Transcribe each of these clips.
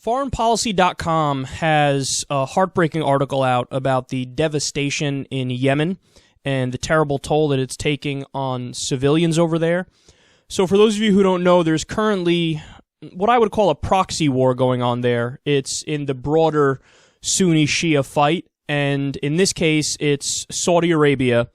Foreignpolicy.com has a heartbreaking article out about the devastation in Yemen and the terrible toll that it's taking on civilians over there. So for those of you who don't know, there's currently what I would call a proxy war going on there. It's in the broader Sunni-Shia fight, and in this case, it's Saudi Arabia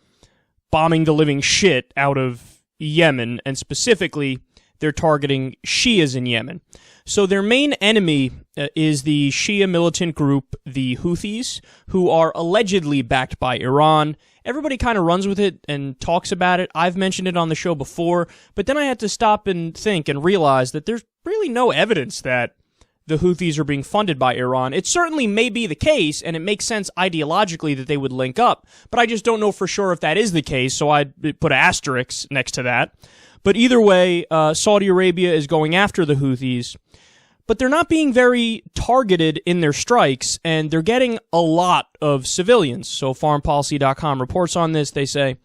bombing the living shit out of Yemen, and specifically, they're targeting Shias in Yemen. So their main enemy is the Shia militant group, the Houthis, who are allegedly backed by Iran. Everybody kind of runs with it and talks about it. I've mentioned it on the show before, but then I had to stop and think and realize that there's really no evidence that the Houthis are being funded by Iran. It certainly may be the case, and it makes sense ideologically that they would link up, but I just don't know for sure if that is the case, so I'd put an asterisk next to that. But either way, Saudi Arabia is going after the Houthis, but they're not being very targeted in their strikes, and they're getting a lot of civilians. So foreignpolicy.com reports on this. They say,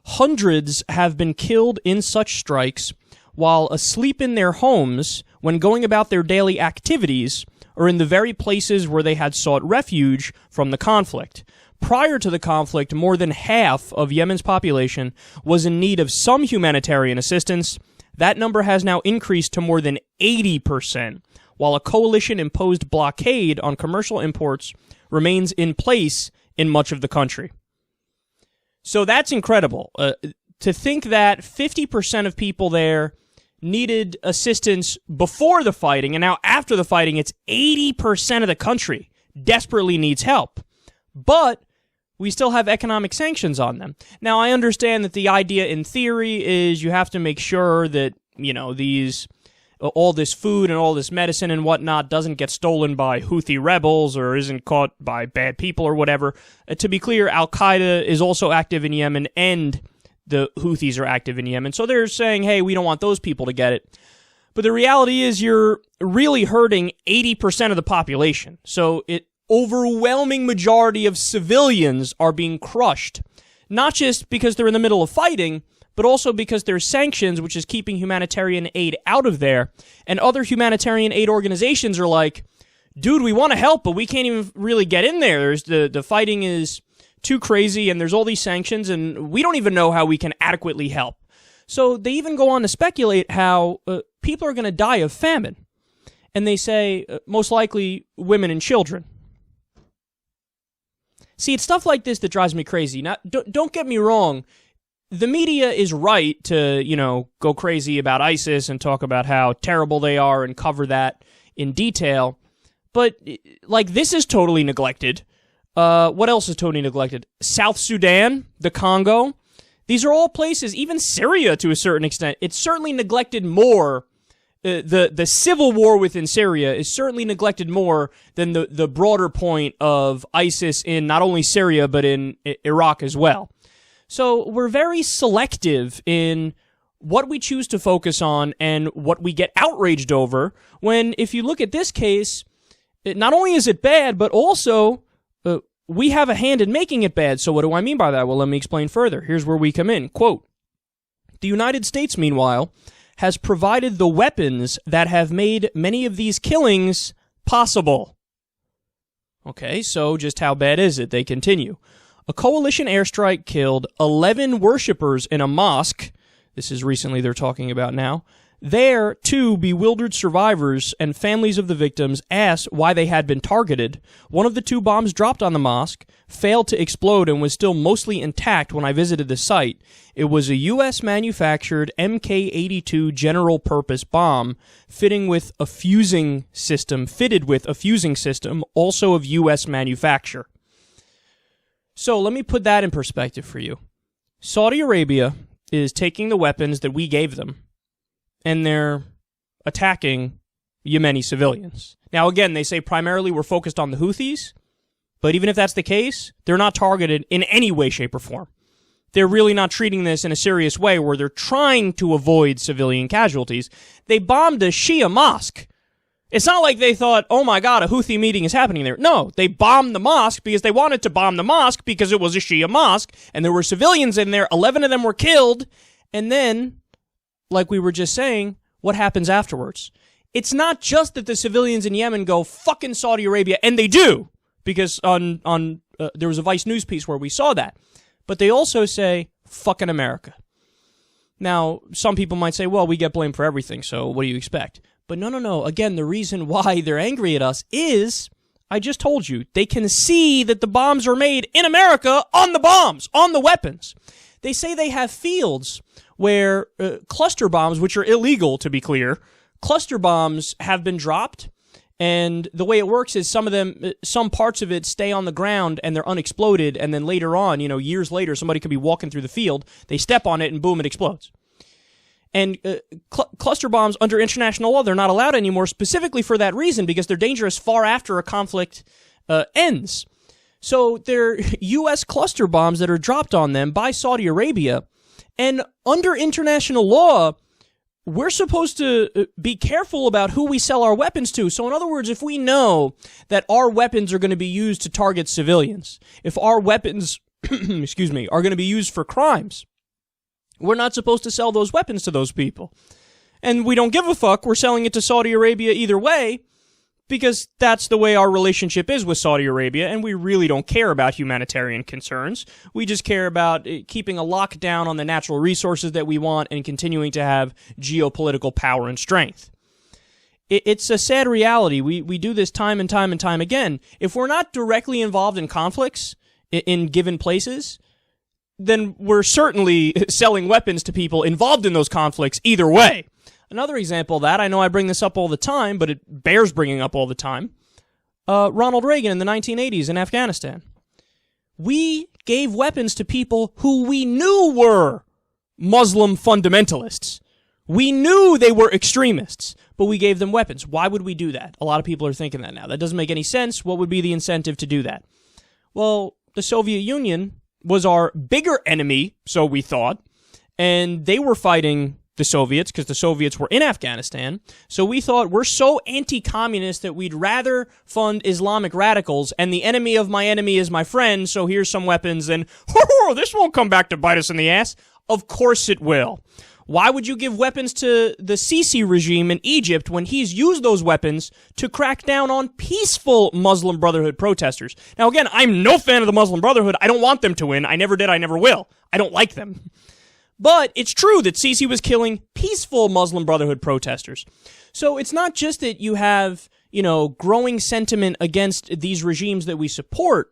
hundreds have been killed in such strikes while asleep in their homes when going about their daily activities or in the very places where they had sought refuge from the conflict. Prior to the conflict, more than half of Yemen's population was in need of some humanitarian assistance. That number has now increased to more than 80%, while a coalition-imposed blockade on commercial imports remains in place in much of the country. So that's incredible. To think that 50% of people there needed assistance before the fighting, and now after the fighting, it's 80% of the country desperately needs help. But we still have economic sanctions on them. Now, I understand that the idea in theory is you have to make sure that, all this food and all this medicine and whatnot doesn't get stolen by Houthi rebels or isn't caught by bad people or whatever. To be clear, Al-Qaeda is also active in Yemen, and the Houthis are active in Yemen. So they're saying, hey, we don't want those people to get it. But the reality is you're really hurting 80% of the population. So overwhelming majority of civilians are being crushed, not just because they're in the middle of fighting, but also because there's sanctions, which is keeping humanitarian aid out of there. And other humanitarian aid organizations are like, dude, we want to help, but we can't even really get in there. The fighting is too crazy, and there's all these sanctions, and we don't even know how we can adequately help. So they even go on to speculate how people are going to die of famine. And they say, most likely, women and children. See, it's stuff like this that drives me crazy. Now, don't get me wrong. The media is right to, go crazy about ISIS and talk about how terrible they are and cover that in detail. But, this is totally neglected. What else is totally neglected? South Sudan, the Congo. These are all places, even Syria to a certain extent. It's certainly neglected more. The civil war within Syria is certainly neglected more than the broader point of ISIS in not only Syria, but in Iraq as well. So we're very selective in what we choose to focus on and what we get outraged over, when if you look at this case, not only is it bad, but also we have a hand in making it bad. So what do I mean by that? Well, let me explain further. Here's where we come in. Quote, the United States, meanwhile, has provided the weapons that have made many of these killings possible. Okay, so just how bad is it? They continue. A coalition airstrike killed 11 worshippers in a mosque. This is recently they're talking about now. There, two bewildered survivors and families of the victims asked why they had been targeted. One of the two bombs dropped on the mosque failed to explode and was still mostly intact when I visited the site. It was a U.S.-manufactured Mk-82 general-purpose bomb fitted with a fusing system, also of U.S. manufacture. So let me put that in perspective for you. Saudi Arabia is taking the weapons that we gave them, and they're attacking Yemeni civilians. Now, again, they say primarily we're focused on the Houthis, but even if that's the case, they're not targeted in any way, shape, or form. They're really not treating this in a serious way where they're trying to avoid civilian casualties. They bombed a Shia mosque. It's not like they thought, oh my God, a Houthi meeting is happening there. No, they bombed the mosque because they wanted to bomb the mosque because it was a Shia mosque, and there were civilians in there. 11 of them were killed, and then, like we were just saying, what happens afterwards? it's not just that the civilians in Yemen go, fucking Saudi Arabia, and they do, because there was a Vice News piece where we saw that. But they also say, fucking America. Now, some people might say, well, we get blamed for everything, so what do you expect? But no. Again, the reason why they're angry at us is, I just told you, they can see that the bombs are made in America on the bombs, on the weapons. They say they have fields where cluster bombs, which are illegal, to be clear, cluster bombs have been dropped. And the way it works is some parts of it stay on the ground and they're unexploded, and then later on, years later, somebody could be walking through the field, they step on it, and boom, it explodes. And cluster bombs, under international law, they're not allowed anymore, specifically for that reason, because they're dangerous far after a conflict ends. So they're U.S. cluster bombs that are dropped on them by Saudi Arabia, and under international law, we're supposed to be careful about who we sell our weapons to. So in other words, if we know that our weapons are going to be used to target civilians, if our weapons, are going to be used for crimes, we're not supposed to sell those weapons to those people. And we don't give a fuck. We're selling it to Saudi Arabia either way, because that's the way our relationship is with Saudi Arabia, and we really don't care about humanitarian concerns. We just care about keeping a lockdown on the natural resources that we want and continuing to have geopolitical power and strength. It's a sad reality. We do this time and time and time again. If we're not directly involved in conflicts in given places, then we're certainly selling weapons to people involved in those conflicts either way. Another example of that, I know I bring this up all the time, but it bears bringing up all the time, Ronald Reagan in the 1980s in Afghanistan. We gave weapons to people who we knew were Muslim fundamentalists. We knew they were extremists, but we gave them weapons. Why would we do that? A lot of people are thinking that now. That doesn't make any sense. What would be the incentive to do that? Well, the Soviet Union was our bigger enemy, so we thought, and they were fighting the Soviets, because the Soviets were in Afghanistan. So we thought, we're so anti-communist that we'd rather fund Islamic radicals, and the enemy of my enemy is my friend, so here's some weapons, and this won't come back to bite us in the ass. Of course it will. Why would you give weapons to the Sisi regime in Egypt when he's used those weapons to crack down on peaceful Muslim Brotherhood protesters? Now again, I'm no fan of the Muslim Brotherhood. I don't want them to win. I never did. I never will. I don't like them. But it's true that Sisi was killing peaceful Muslim Brotherhood protesters. So it's not just that you have, growing sentiment against these regimes that we support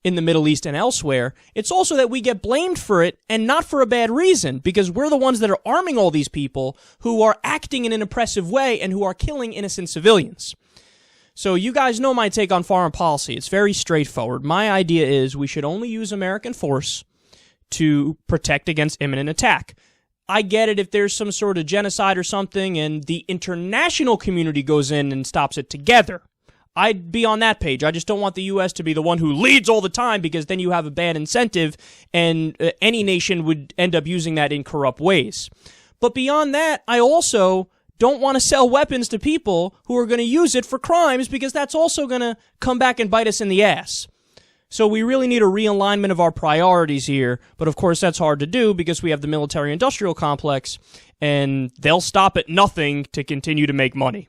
in the Middle East and elsewhere. It's also that we get blamed for it, and not for a bad reason, because we're the ones that are arming all these people who are acting in an oppressive way and who are killing innocent civilians. So you guys know my take on foreign policy. It's very straightforward. My idea is we should only use American force to protect against imminent attack. I get it if there's some sort of genocide or something and the international community goes in and stops it together. I'd be on that page. I just don't want the U.S. to be the one who leads all the time, because then you have a bad incentive and any nation would end up using that in corrupt ways. But beyond that, I also don't want to sell weapons to people who are going to use it for crimes, because that's also going to come back and bite us in the ass. So we really need a realignment of our priorities here, but of course that's hard to do because we have the military-industrial complex, and they'll stop at nothing to continue to make money.